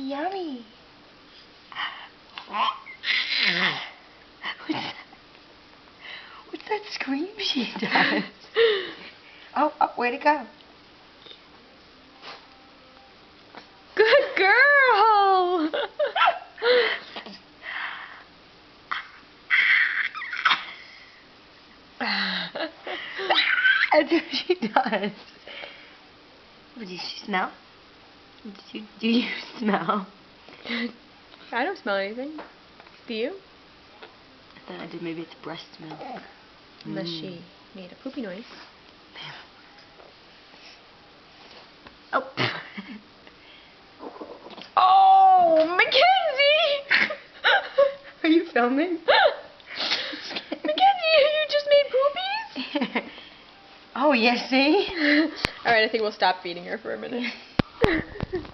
Yummy. What's that scream she does? Oh, where'd it go? Good girl! That's what she does. What, did she smell? Do you smell? I don't smell anything. Do you? I thought I did. Maybe it's breast milk. Unless she made a poopy noise. Oh. Oh, Mackenzie! Are you filming? Mackenzie, you just made poopies? Oh, yes, see? Alright, I think we'll stop feeding her for a minute.